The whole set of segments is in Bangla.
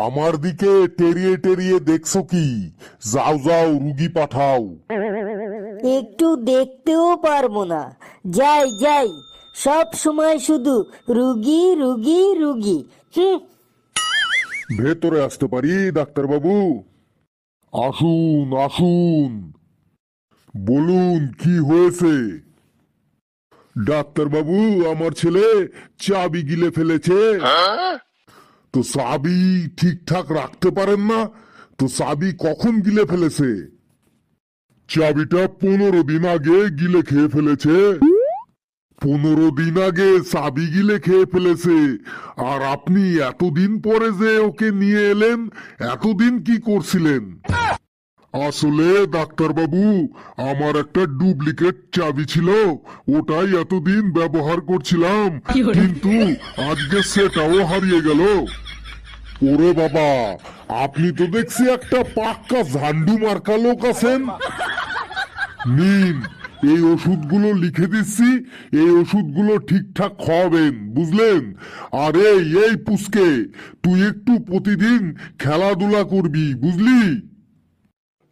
আমার দিকে টেরিয়ে টেরিয়ে দেখছো কি? যাও যাও, রুগী পাঠাও। একটু দেখতেও পারবো না। যাই যাই, সব সময় শুধু রুগী রুগী রুগী। ভেতরে আসতে পারি ডাক্তারবাবু? আসুন আসুন, বলুন কি হয়েছে? ডাক্তারবাবু, আমার ছেলে চাবি গিলে ফেলেছে। তো চাবি ঠিকঠাক রাখতে পারেন না? তো চাবি কখন গিলে ফেলেছে? চাবিটা 15 দিন আগে গিলে খেয়ে ফেলেছে। 15 দিন আগে চাবি গিলে খেয়ে ফেলেছে, আর আপনি এতদিন পরে যে ওকে নিয়ে এলেন, এতদিন কি করছিলেন? আসলে ডাক্তারবাবু, আমার একটা ডুপ্লিকেট চাবি ছিল, ওটাই এতদিন ব্যবহার করছিলাম, কিন্তু আজকে সেটাও হারিয়ে গেল। ওরে বাবা, আপনি তো দেখছি একটা পাক্কা ঝান্ডু মার্কা লোক আছেন। নিন, এই ওষুধগুলো লিখে দিচ্ছি, এই ওষুধগুলো ঠিকঠাক খাওয়াবেন, বুঝলেন? আরে এই পুচকে, তুই একটু প্রতিদিন খেলাধুলা করবি, বুঝলি?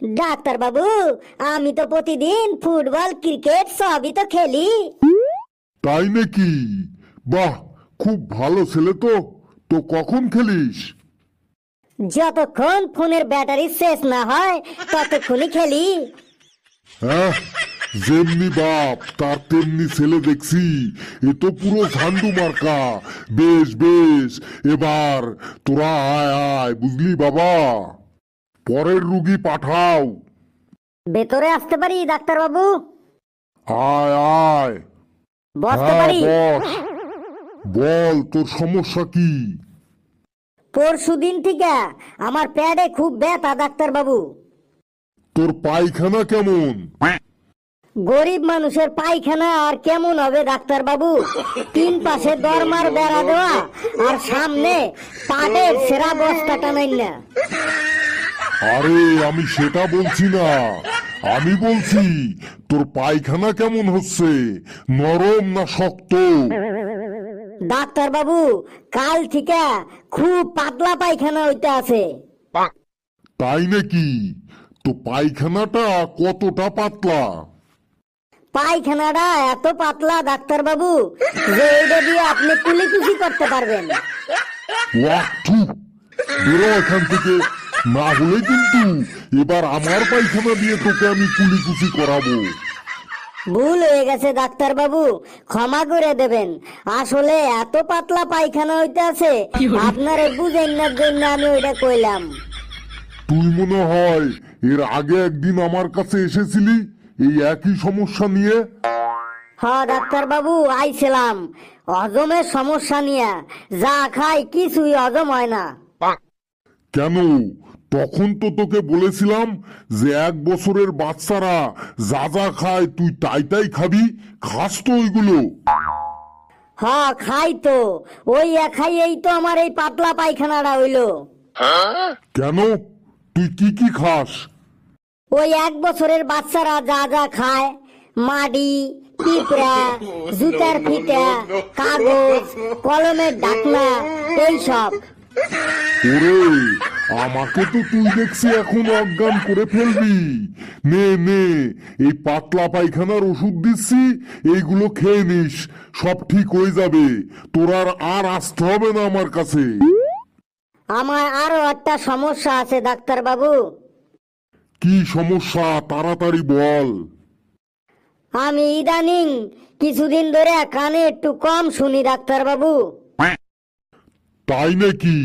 ডাক্তার বাবু, আমি তো প্রতিদিন ফুটবল ক্রিকেট সবই তো খেলি। তাই নাকি? বাহ, খুব ভালো ছেলে তো। তো কখন খেলিস? যতক্ষণ ফোনের ব্যাটারি শেষ না হয় ততক্ষণই খেলি। হ্যাঁ, যেমনি বাপ তার তেমনি ছেলে দেখছি। এ তো পুরো ঝান্ডু মার্কা। বেশ বেশ, এবার তোরা আয় আয়, বুঝলি বাবা? পরের রুগী পাঠাও। ভেতরে আসতে পারি ডাক্তার বাবু? আয় আয়। বসতে হ্যাঁ পারি? বস, বল তোর সমস্যা কি? পরশুদিন থেকে আমার পেটে খুব ব্যথা ডাক্তার বাবু। তোর পায়খানা কেমন? গরিব মানুষের পায়খানা আর কেমন হবে ডাক্তার বাবু? 3 পাশে দরমার বেড়া দেওয়া, আর সামনে পাটের সেরা বস্তা টানাই না। আরে আমি সেটা বলছি না, আমি বলছি তোর পায়খানা কেমন হচ্ছে, নরম না শক্ত? ডাক্তার বাবু, কাল থেকে খুব পাতলা পায়খানা হইতে আছে। তাই নাকি? তো পায়খানাটা কতটা পাতলা? পায়খানাটা এত পাতলা ডাক্তার বাবু যে এটা দিয়ে আপনি কুলিকুচি করতে পারবেন। ওয়াক, থু, বেরো এখান থেকে, না হলে কিন্তু এবার আমার পায়খানা দিয়ে তোকে আমি কুলিকুচি করাবো। ভুল হয়ে গেছে ডাক্তার বাবু, ক্ষমা করে দেবেন। আসলে এত পাতলা পায়খানা হইতে আছে, আপনারে বুঝেন না জন্য আমি ওইটা কইলাম। তুই মনে হয় এর আগে একদিন আমার কাছে এসেছিলি এই একই সমস্যা নিয়ে। হ্যাঁ ডাক্তার বাবু, আইছিলাম হজমের সমস্যা নিয়ে। যা খাই কিছুই হজম হয় না। কেন? তখন তো তোকে বলেছিলাম যে 1 বছরের বাচ্চারা যা যা খায় তুই তাই তাই খাবি, খাস তো ওইগুলো? হ্যাঁ খাই তো, ওই খাইয়েই তো আমার এই পাতলা পায়খানাটা হইলো। কেন? তুই কি কি খাস? ওই 1 বছরের বাচ্চারা যা যা খায়, মাটি, পিঁপড়া, জুতার ফিতা, কাগজ, কলমের ঢাকনা, এইসব। ওরে, আমাকে তো তুই দেখছি এখন অজ্ঞান করে ফেলবি। নে নে, এই পাতলা পায়খানার ওষুধ দিচ্ছি, এইগুলো খেয়ে নিস, সব ঠিক হয়ে যাবে। তোর আর আসতে হবে না আমার কাছে। আমার আরো একটা সমস্যা আছে ডাক্তার বাবু। কি সমস্যা, তাড়াতাড়ি বল। আমি ইদানিং কিছুদিন ধরে কানে একটু কম শুনি ডাক্তার বাবু। তাই নাকি?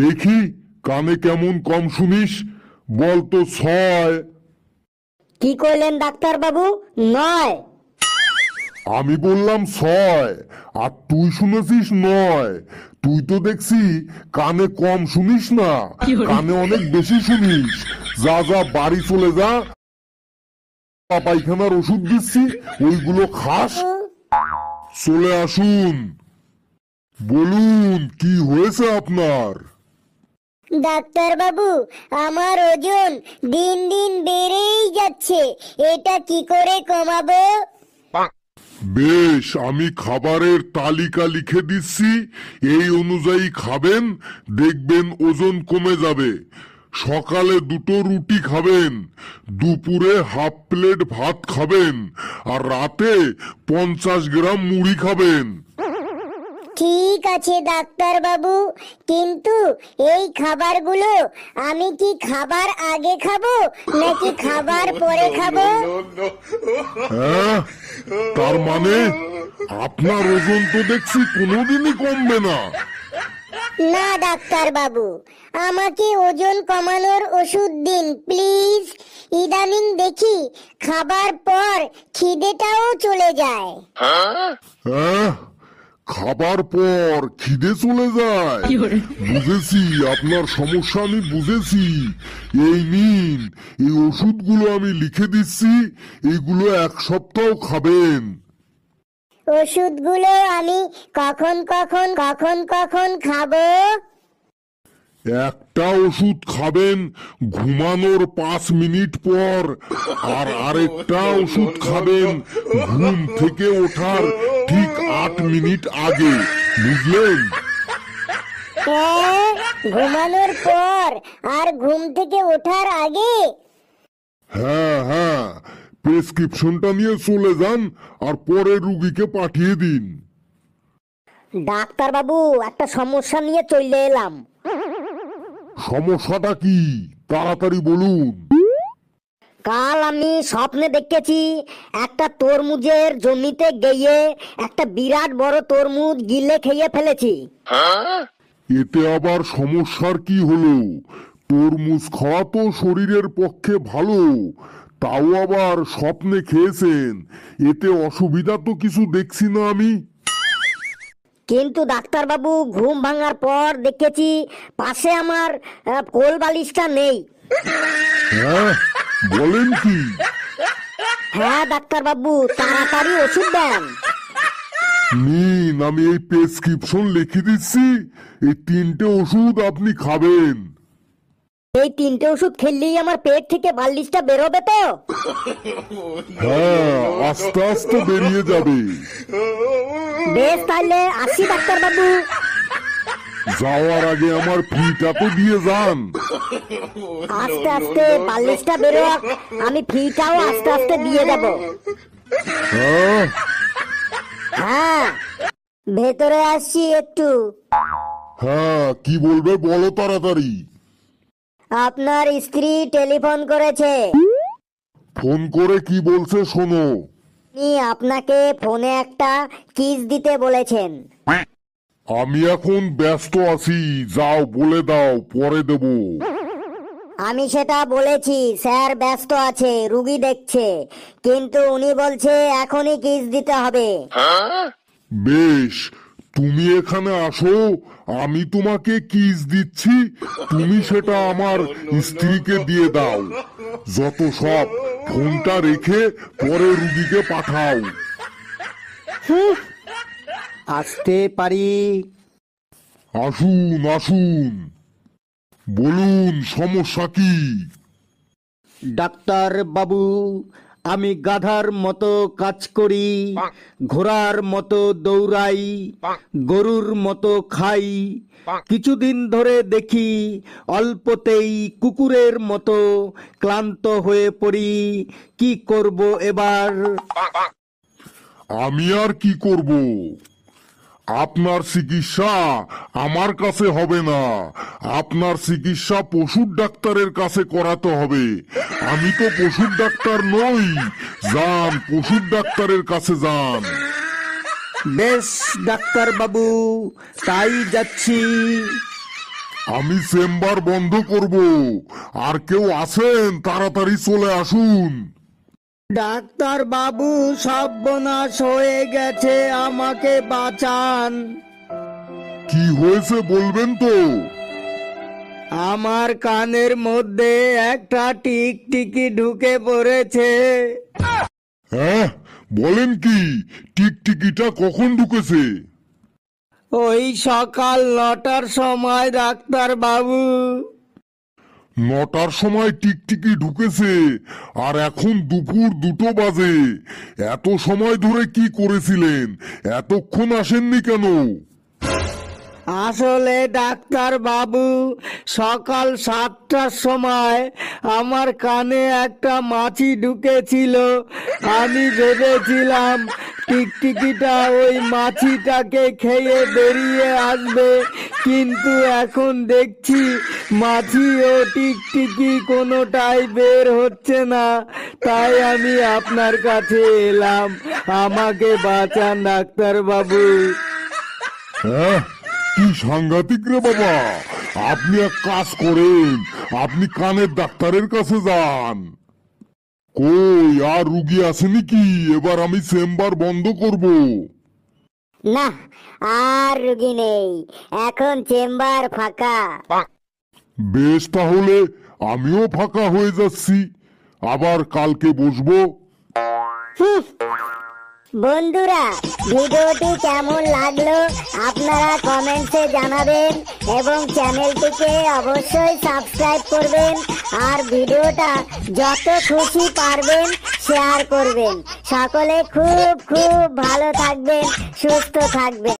দেখি কানে কেমন কম শুনিস, বল তো। 6। কি কইলেন ডাক্তার বাবু? 9? আমি বললাম 6, আর তুই শুনেছিস 9। তুই তো দেখছি কানে কম শুনিস না, কানে অনেক বেশি শুনিস। যা যা, বাড়ি চলে যা, পায়খানার ওষুধ দিচ্ছি, ওইগুলো খাস। চলে আসুন, বলুন কি হয়েছে আপনার? ডাক্তার বাবু, আমার ওজন দিন দিন বেড়েই যাচ্ছে, এটা কি করে কমাবো? বেশ, আমি খাবারের তালিকা লিখে দিচ্ছি, এই অনুযায়ী খাবেন, দেখবেন ওজন কমে যাবে। সকালে 2টো রুটি খাবেন, দুপুরে হাফ প্লেট ভাত খাবেন, আর রাতে 50 গ্রাম মুড়ি খাবেন। ঠিক আছে ডাক্তার বাবু, কিন্তু এই খাবারগুলো আমি কি খাবার আগে খাবো নাকি খাবার পরে খাবো? হ্যাঁ, তার মানে আপনার ওজন তো দেখছি কোনোদিনই কমবে না। না ডাক্তার বাবু, আমাকে ওজন কমানোর ওষুধ দিন প্লিজ। ইদানিং দেখি খাবার পর খিদেটাও চলে যায়। হ্যাঁ, খাবার পর খিদে চলে যায়? বুঝেছি, আপনার সমস্যা আমি বুঝেছি। এই নিন, এই ওষুধগুলো আমি লিখে দিচ্ছি, এইগুলো 1 সপ্তাহ খাবেন। ওষুধগুলো আমি কখন কখন কখন কখন খাবো? একটা ওষুধ খাবেন ঘুমানোর 5 মিনিট পর, আর আরেকটা ওষুধ খাবেন ঘুম থেকে ওঠার ঠিক 8 মিনিট আগে, বুঝলেন? হ্যাঁ, ঘুমানোর পর আর ঘুম থেকে ওঠার আগে? হ্যাঁ হ্যাঁ, প্রেসক্রিপশনটা নিয়ে চলে যান আর পরে রুগীকে পাঠিয়ে দিন। ডাক্তার বাবু, একটা সমস্যা নিয়ে চলে এলাম। সমস্যাটা কি, তাড়াতাড়ি বলুন। কাল আমি স্বপ্নে দেখেছি একটা তরমুজের জমিতে গিয়ে একটা বিরাট বড় তরমুজ গিলে খেয়ে ফেলেছি। এতে আবার সমস্যার কি হলো? তরমুজ খাওয়া তো শরীরের পক্ষে ভালো, তাও আবার স্বপ্নে খেয়েছেন, এতে অসুবিধা তো কিছু দেখছি না আমি। কিন্তু ডাক্তার বাবু, ঘুম ভাঙার পর দেখেছি পাশে আমার কোল বালিশটা নেই। হ্যাঁ, বলেন কি? হ্যাঁ ডাক্তার বাবু, তাড়াতাড়ি ওষুধ দেন। নিন, আমি এই প্রেসক্রিপশন লিখে দিচ্ছি, এই 3টে ওষুধ আপনি খাবেন। এই 3টে ওষুধ খেললেই আমার পেট থেকে বালিশটা বেরোবে তো? হ্যাঁ, আস্তে আস্তে বেরিয়ে যাবে। বেশ, তাহলে আসি ডাক্তার বাবু। যাওয়ার আগে আমার ফিটা তো দিয়ে যান। আস্তে আস্তে বালিশটা বেরোক, আমি ফিটাও আস্তে আস্তে দিয়ে দেব। হ্যাঁ হ্যাঁ, ভেতরে আসছি একটু। হ্যাঁ, কি বলবে বলো তাড়াতাড়ি। আপনার স্ত্রী টেলিফোন করেছে। ফোন করে কি বলছে শোনো। উনি আপনাকে ফোনে একটা কিস দিতে বলেছেন। আমি এখন ব্যস্ত আছি, যাও বলে দাও, পরে দেব। আমি সেটা বলেছি, স্যার ব্যস্ত আছে, রুগী দেখছে, কিন্তু উনি বলছে এখনই কিস দিতে হবে। বেশ, তুমি এখানে আসো, আমি তোমাকে কিস দিচ্ছি, তুমি সেটা আমার স্ত্রীকে দিয়ে দাও। যত সব, ফোনটা রেখে পরে রুগীকে পাঠাও। আসতে পারি? আসুন আসুন, বলুন সমস্যা কি? ডাক্তার বাবু, আমি গাধার মতো কাজ করি, ঘোড়ার মতো দৌড়াই, গরুর মতো খাই। কিছুদিন ধরে দেখি অল্পতেই কুকুরের মতো ক্লান্ত হয়ে পড়ি। কি করব এবার? আমি আর কি করব? আপনার চিকিৎসা আমার কাছে হবে না, আপনার চিকিৎসা পশুর ডাক্তারের কাছে করাতে হবে। আমি তো পশুর ডাক্তার নই, যান পশুর ডাক্তারের কাছে যান। বেশ ডাক্তার বাবু, তাই যাচ্ছি। আমি চেম্বার বন্ধ করব, আর কেউ আছেন তাড়াতাড়ি চলে আসুন। ডাক্তার বাবু, সর্বনাশ হয়ে গেছে, আমাকে বাঁচান। কি হয়েছে বলবেন তো? আমার কানের মধ্যে একটা টিকটিকি ঢুকে পড়েছে। হ্যাঁ, বলেন কি? টিকটিকিটা কখন ঢুকেছে? ওই সকাল 9টার সময় ডাক্তার বাবু। 9টার সময় টিকটিকি ঢুকেছে আর এখন দুপুর 2টো বাজে। এত সময় ধরে কি করেছিলেন? এতক্ষণ আসেননি কেন? আসলে ডাক্তার বাবু, সকাল 7টার সময় আমার কানে একটা মাছি ঢুকেছিল। আমি ভেবেছিলাম টিকটিকিটা ওই মাছিটাকে খেয়ে বেরিয়ে আসবে, কিন্তু এখন দেখছি মাছি ও টিকটিকি কোনোটাই বের হচ্ছে না। তাই আমি আপনার কাছে এলাম, আমাকে বাঁচান ডাক্তার বাবু। হ্যাঁ, কি সাংঘাতিক রে বাবা! আপনি এক কাজ করেন, আপনি কানের ডাক্তারের কাছে যান। কই আর রুগী আসেনি কি? এবার আমি চেম্বার বন্ধ করব। না, আর রুগী নেই, এখন চেম্বার ফাঁকা। বেশ, তাহলে আমিও ফাঁকা হয়ে যাচ্ছি, আবার কালকে বসবো। বন্ধুরা, ভিডিওটি কেমন লাগলো আপনারা কমেন্টসে জানাবেন এবং চ্যানেলটিকে অবশ্যই সাবস্ক্রাইব করবেন আর ভিডিওটা যত খুশি পারবেন শেয়ার করবেন। সকলে খুব খুব ভালো থাকবেন, সুস্থ থাকবেন।